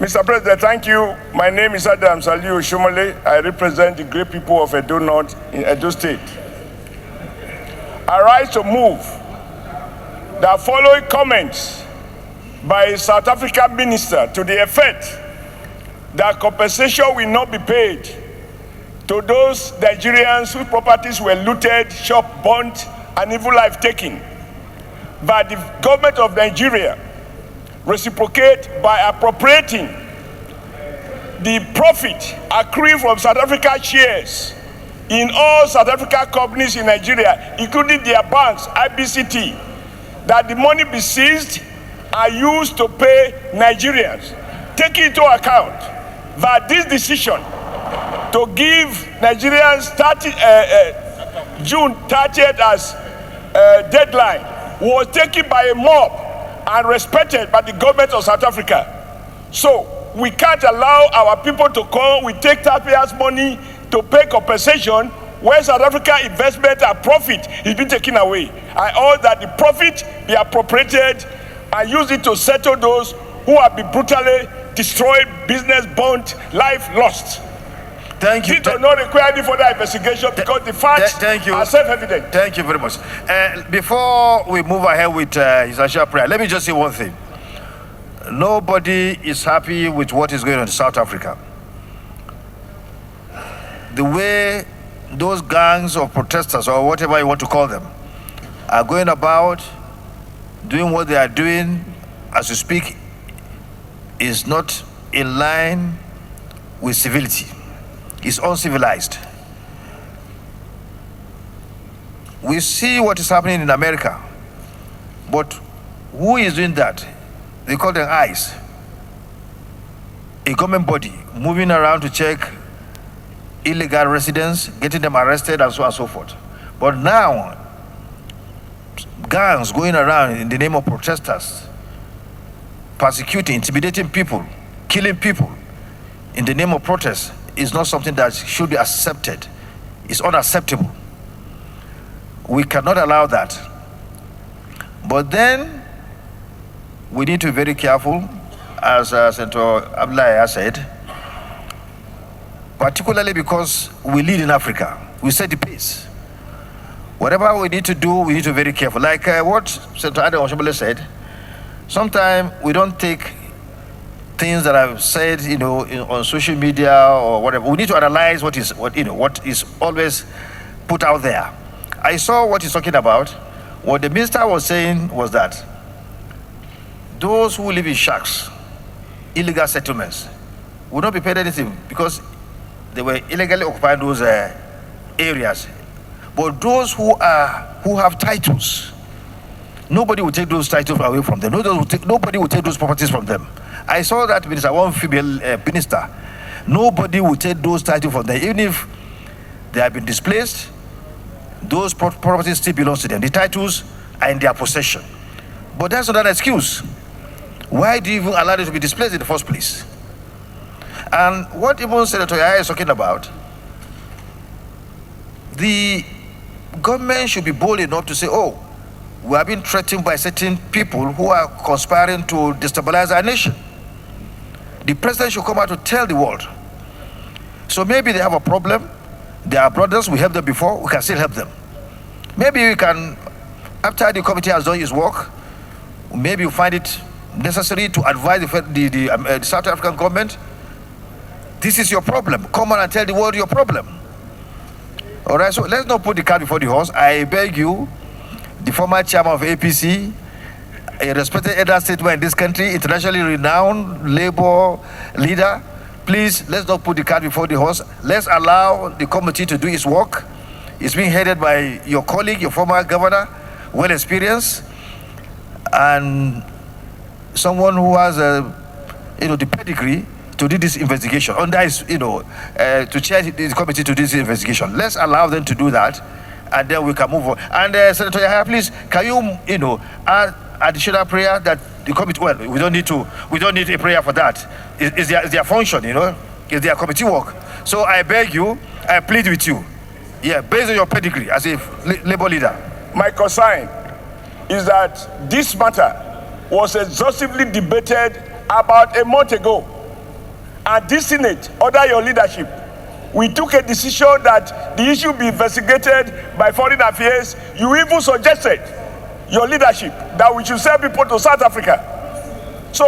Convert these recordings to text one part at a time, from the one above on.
Mr. President, thank you. My name is Adam Saliu Shumale. I represent the great people of Edo North in Edo State. I rise to move the following comments by a South African minister to the effect that compensation will not be paid to those Nigerians whose properties were looted, shop burnt, and even life taken, but the government of Nigeria reciprocate by appropriating the profit accruing from South Africa shares in all South Africa companies in Nigeria, including their banks, IBCT, that the money be seized and used to pay Nigerians, taking into account that this decision to give Nigerians June 30th as deadline was taken by a mob and respected by the government of South Africa. So we can't allow our people to come, we take taxpayers' money to pay compensation when South Africa investment and profit is being taken away. I urge that the profit be appropriated and use it to settle those who have been brutally destroyed, business burnt, life lost. Thank you. It does not require any further investigation because the facts are self-evident. Thank you very much. Before we move ahead with his Asha prayer, let me just say one thing. Nobody is happy with what is going on in South Africa. The way those gangs of protesters, or whatever you want to call them, are going about doing what they are doing as we speak is not in line with civility. It's uncivilized. We see what is happening in America, but who is doing that? They call them ICE, a government body moving around to check illegal residents, getting them arrested, and so on and so forth. But now, gangs going around in the name of protesters, persecuting, intimidating people, killing people in the name of protest is not something that should be accepted. It's unacceptable. We cannot allow that. But then, we need to be very careful, as Senator Abdullahi has said, particularly because we lead in Africa. We set the pace. Whatever we need to do, we need to be very careful. Like what Senator Adam Oshobole said, sometimes we don't take things that I've said, on social media or whatever. We need to analyze what is always put out there. I saw what he's talking about. What the minister was saying was that those who live in shacks, illegal settlements, will not be paid anything because they were illegally occupying those areas. But those who have titles, nobody will take those titles away from them. Nobody will take those properties from them. I saw that minister, one female minister. Nobody will take those titles from them. Even if they have been displaced, those properties still belong to them. The titles are in their possession. But that's not an excuse. Why do you even allow them to be displaced in the first place? And what even Senator Yahya is talking about, the government should be bold enough to say, oh, we are being threatened by certain people who are conspiring to destabilize our nation. The president should come out to tell the world. So maybe they have a problem. They are brothers, we helped them before, we can still help them. Maybe we can, after the committee has done its work, maybe you find it necessary to advise the South African government, this is your problem. Come on and tell the world your problem. All right, so let's not put the cart before the horse. I beg you, the former chairman of APC, a respected elder statesman in this country, internationally renowned labor leader, please, let's not put the cart before the horse. Let's allow the committee to do its work. It's being headed by your colleague, your former governor, well experienced, and someone who has the pedigree to do this investigation. Under his, to chair the committee to do this investigation. Let's allow them to do that, and then we can move on. And Senator Yahya, please, can you, add additional prayer that the committee? Well, we don't need a prayer for that. It's their function, it's their committee work. So I beg you, I plead with you, based on your pedigree as a labor leader. My concern is that this matter was exhaustively debated about a month ago and this Senate, under your leadership, we took a decision that the issue be investigated by Foreign Affairs. You even suggested, your leadership, that we should send people to South Africa. So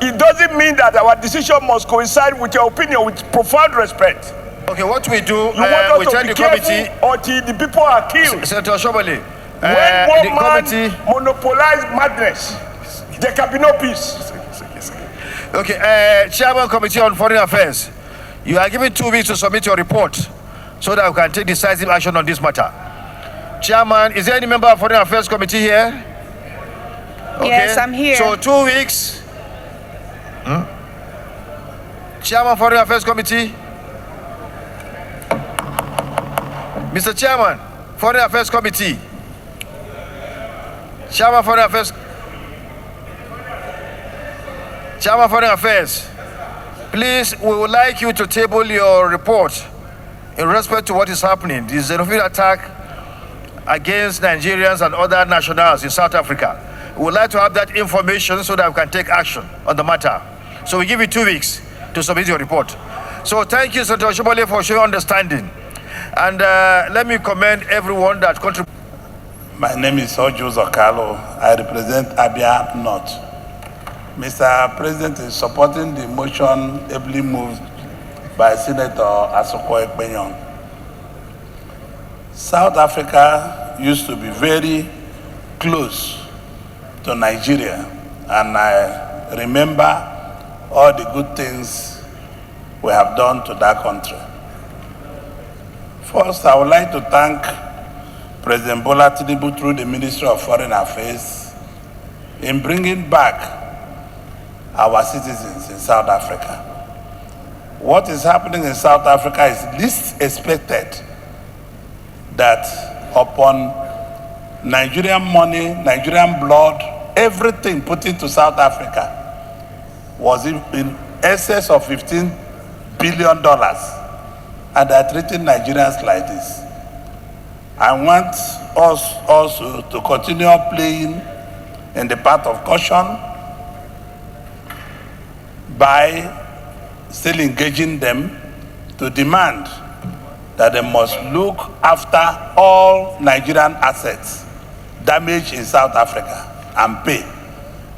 it doesn't mean that our decision must coincide with your opinion, with profound respect. Okay, what we do, You want we us tell to the be careful committee, until the people are killed. Senator Shomole, When one the man committee, monopolize madness, there can be no peace. okay, Chairman Committee on Foreign Affairs, you are given 2 weeks to submit your report so that we can take decisive action on this matter. Chairman, is there any member of Foreign Affairs Committee here? Okay. Yes, I'm here. So 2 weeks. Chairman Foreign Affairs Committee. Mr. Chairman, Foreign Affairs Committee. Chairman Foreign Affairs. Chairman Foreign Affairs. Please, we would like you to table your report in respect to what is happening, the xenophobic attack against Nigerians and other nationals in South Africa. We would like to have that information so that we can take action on the matter. So we give you 2 weeks to submit your report. So thank you, Senator Shomole, for showing understanding. And let me commend everyone that contributed. My name is Ojo Zokalo. I represent Abia North. Mr. President is supporting the motion ably moved by Senator Asoko Ekpenyong. South Africa used to be very close to Nigeria, and I remember all the good things we have done to that country. First, I would like to thank President Bola Tinubu through the Ministry of Foreign Affairs in bringing back our citizens in South Africa. What is happening in South Africa is least expected, that upon Nigerian money, Nigerian blood, everything put into South Africa was in excess of $15 billion, and they're treating Nigerians like this. I want us also to continue playing in the path of caution by still engaging them to demand that they must look after all Nigerian assets damaged in South Africa and pay,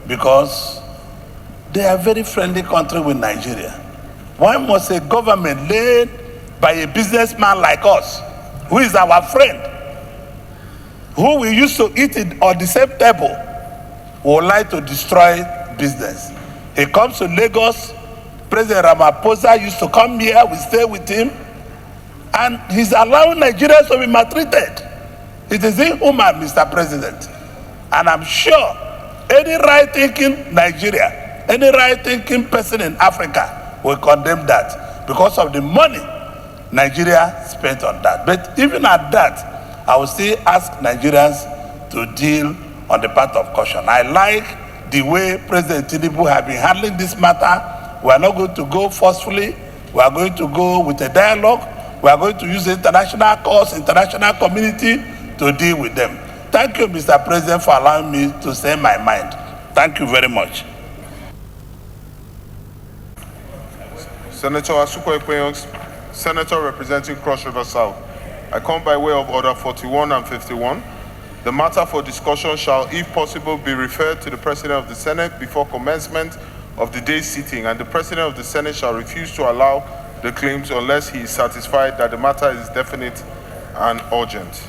because they are a very friendly country with Nigeria. Why must a government led by a businessman like us, who is our friend, who we used to eat on the same table, would like to destroy business? He comes to Lagos. President Ramaphosa used to come here, we stay with him, and he's allowing Nigerians to be maltreated. It is inhuman, Mr. President. And I'm sure any right-thinking Nigeria, any right-thinking person in Africa will condemn that because of the money Nigeria spent on that. But even at that, I will still ask Nigerians to deal on the path of caution. I like the way President Tinubu has been handling this matter. We are not going to go forcefully. We are going to go with a dialogue. We are going to use the international courts, international community to deal with them. Thank you, Mr. President, for allowing me to say my mind. Thank you very much. Senator Asuko Ekpenyong, Senator representing Cross River South. I come by way of Order 41 and 51. The matter for discussion shall, if possible, be referred to the President of the Senate before commencement of the day's sitting, and the President of the Senate shall refuse to allow the claims unless he is satisfied that the matter is definite and urgent.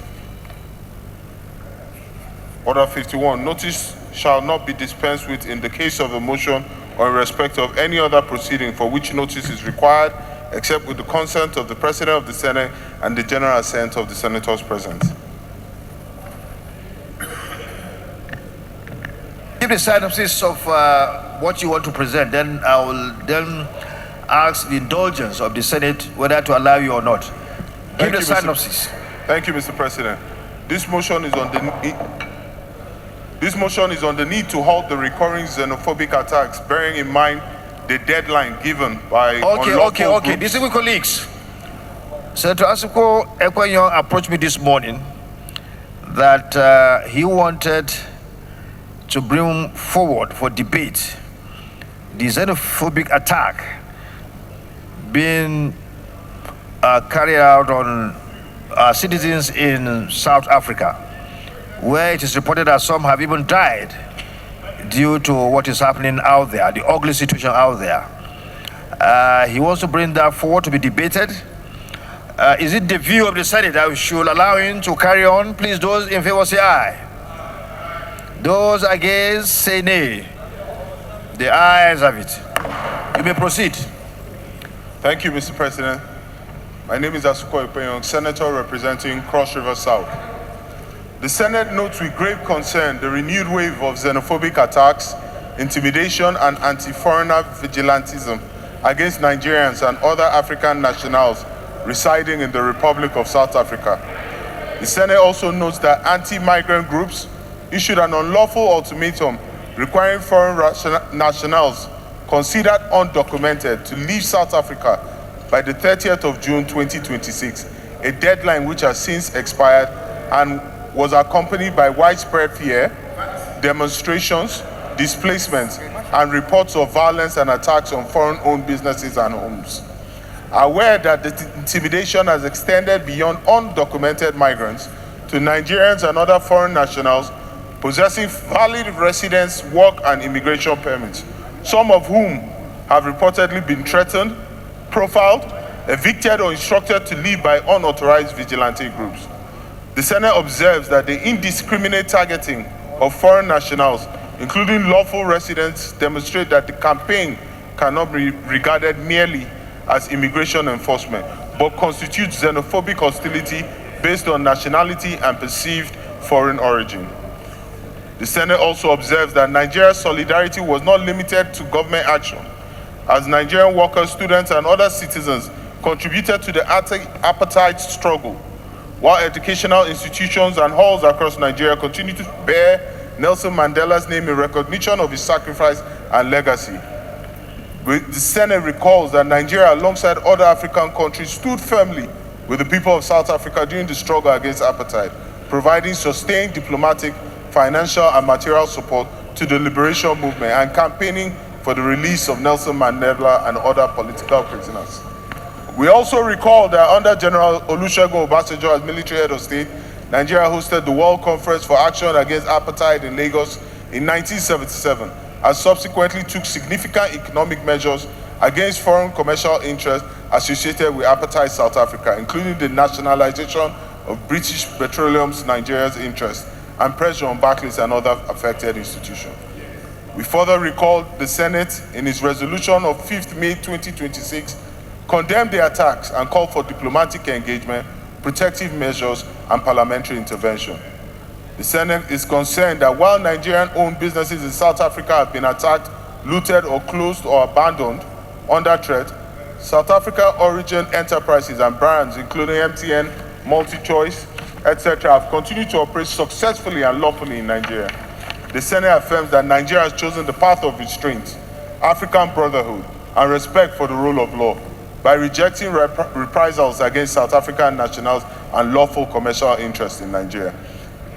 Order 51, notice shall not be dispensed with in the case of a motion or in respect of any other proceeding for which notice is required, except with the consent of the President of the Senate and the general assent of the senators present. Give the synopsis of what you want to present, then I will then ask the indulgence of the Senate whether to allow you or not. Give the synopsis. Thank you, Mr. President. This motion is on the need to halt the recurring xenophobic attacks, bearing in mind the deadline given by Okay. Distinguished colleagues, Senator Asuko Ekpenyong approached me this morning that he wanted to bring forward for debate the xenophobic attack being carried out on citizens in South Africa, where it is reported that some have even died due to what is happening out there, the ugly situation out there. He wants to bring that forward to be debated. Is it the view of the Senate that we should allow him to carry on? Please, those in favor say aye. Those against say nay. The ayes have it. You may proceed. Thank you, Mr. President. My name is Asuko Ipenyong, Senator representing Cross River South. The Senate notes with grave concern the renewed wave of xenophobic attacks, intimidation, and anti-foreigner vigilantism against Nigerians and other African nationals residing in the Republic of South Africa. The Senate also notes that anti-migrant groups issued an unlawful ultimatum requiring foreign nationals considered undocumented to leave South Africa by the 30th of June 2026, a deadline which has since expired and was accompanied by widespread fear, demonstrations, displacements, and reports of violence and attacks on foreign-owned businesses and homes. Aware that the intimidation has extended beyond undocumented migrants to Nigerians and other foreign nationals possessing valid residence, work, and immigration permits, some of whom have reportedly been threatened, profiled, evicted, or instructed to leave by unauthorized vigilante groups. The Senate observes that the indiscriminate targeting of foreign nationals, including lawful residents, demonstrate that the campaign cannot be regarded merely as immigration enforcement, but constitutes xenophobic hostility based on nationality and perceived foreign origin. The Senate also observes that Nigeria's solidarity was not limited to government action, as Nigerian workers, students, and other citizens contributed to the apartheid struggle, while educational institutions and halls across Nigeria continue to bear Nelson Mandela's name in recognition of his sacrifice and legacy. The Senate recalls that Nigeria, alongside other African countries, stood firmly with the people of South Africa during the struggle against apartheid, providing sustained diplomatic, financial, and material support to the liberation movement and campaigning for the release of Nelson Mandela and other political prisoners. We also recall that under General Olusegun Obasanjo as military head of state, Nigeria hosted the World Conference for Action Against Apartheid in Lagos in 1977, and subsequently took significant economic measures against foreign commercial interests associated with apartheid South Africa, including the nationalization of British Petroleum's Nigeria's interests and pressure on Barclays and other affected institutions. We further recall the Senate, in its resolution of 5th May 2026, condemned the attacks and called for diplomatic engagement, protective measures, and parliamentary intervention. The Senate is concerned that while Nigerian-owned businesses in South Africa have been attacked, looted, or closed or abandoned under threat, South Africa origin enterprises and brands, including MTN, MultiChoice, etc., have continued to operate successfully and lawfully in Nigeria. The Senate affirms that Nigeria has chosen the path of restraint, African brotherhood, and respect for the rule of law by rejecting reprisals against South African nationals and lawful commercial interests in Nigeria.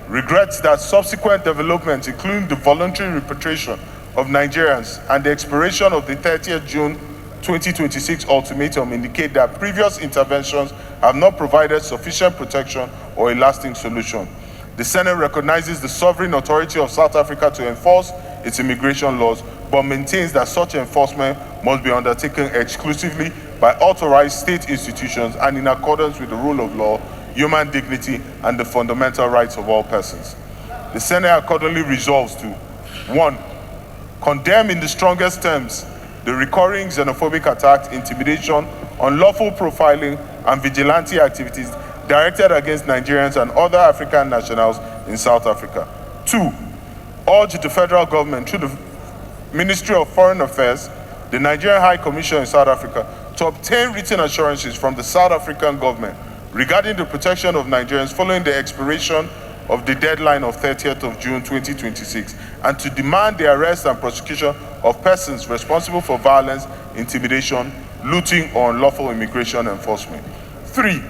Regrets that subsequent developments, including the voluntary repatriation of Nigerians and the expiration of the 30th June 2026 ultimatum, indicate that previous interventions have not provided sufficient protection or a lasting solution. The Senate recognizes the sovereign authority of South Africa to enforce its immigration laws, but maintains that such enforcement must be undertaken exclusively by authorized state institutions and in accordance with the rule of law, human dignity, and the fundamental rights of all persons. The Senate accordingly resolves to 1. Condemn in the strongest terms the recurring xenophobic attacks, intimidation, unlawful profiling, and vigilante activities directed against Nigerians and other African nationals in South Africa. 2. Urge the federal government through the Ministry of Foreign Affairs, the Nigerian High Commission in South Africa, to obtain written assurances from the South African government regarding the protection of Nigerians following the expiration of the deadline of 30th of June 2026, and to demand the arrest and prosecution of persons responsible for violence, intimidation, looting, or unlawful immigration enforcement. 3.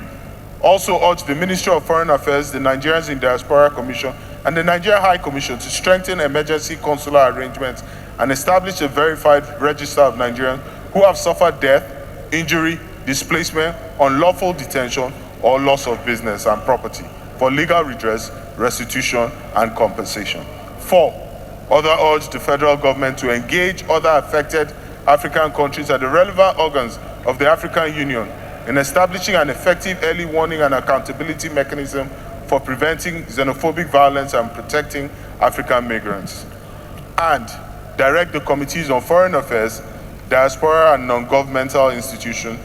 Also urge the Ministry of Foreign Affairs, the Nigerians in Diaspora Commission, and the Nigerian High Commission to strengthen emergency consular arrangements and establish a verified register of Nigerians who have suffered death, injury, displacement, unlawful detention, or loss of business and property for legal redress, restitution, and compensation. 4, other urge the federal government to engage other affected African countries and the relevant organs of the African Union in establishing an effective early warning and accountability mechanism for preventing xenophobic violence and protecting African migrants. And direct the Committees on Foreign Affairs, Diaspora and Non-Governmental Institutions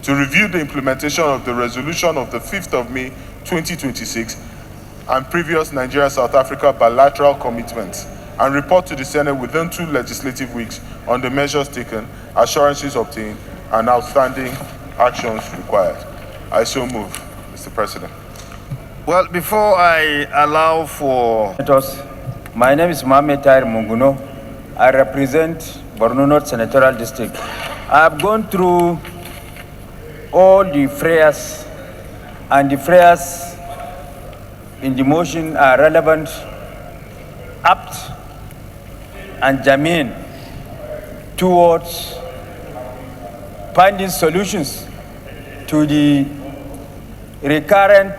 to review the implementation of the resolution of the 5th of May 2026 and previous Nigeria-South Africa bilateral commitments and report to the Senate within 2 legislative weeks on the measures taken, assurances obtained, and outstanding actions required. I so move, Mr. President. Well, before I allow for... My name is Mohamed Tahir Munguno. I represent Borno North Senatorial District. I've gone through all the prayers, and the prayers in the motion are relevant, apt, and germane towards finding solutions to the recurrent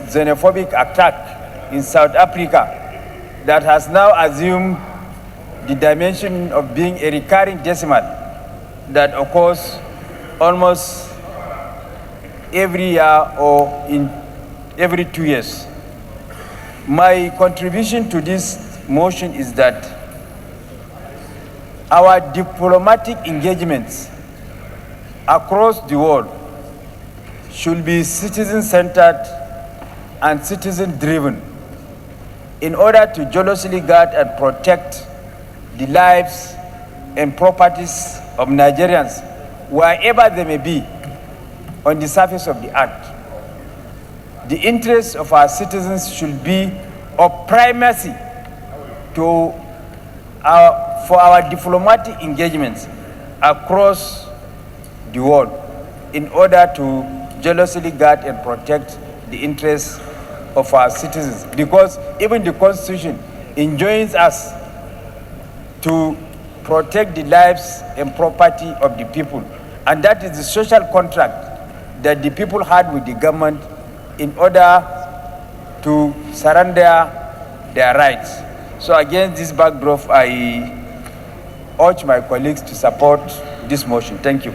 xenophobic attack in South Africa that has now assumed the dimension of being a recurring decimal that occurs almost every year or in every 2 years. My contribution to this motion is that our diplomatic engagements across the world should be citizen-centered and citizen-driven in order to jealously guard and protect the lives and properties of Nigerians, wherever they may be on the surface of the earth. The interests of our citizens should be of primacy for our diplomatic engagements across the world in order to jealously guard and protect the interests of our citizens, because even the Constitution enjoins us to protect the lives and property of the people, and that is the social contract that the people had with the government in order to surrender their rights. So against this backdrop, I urge my colleagues to support this motion. Thank you.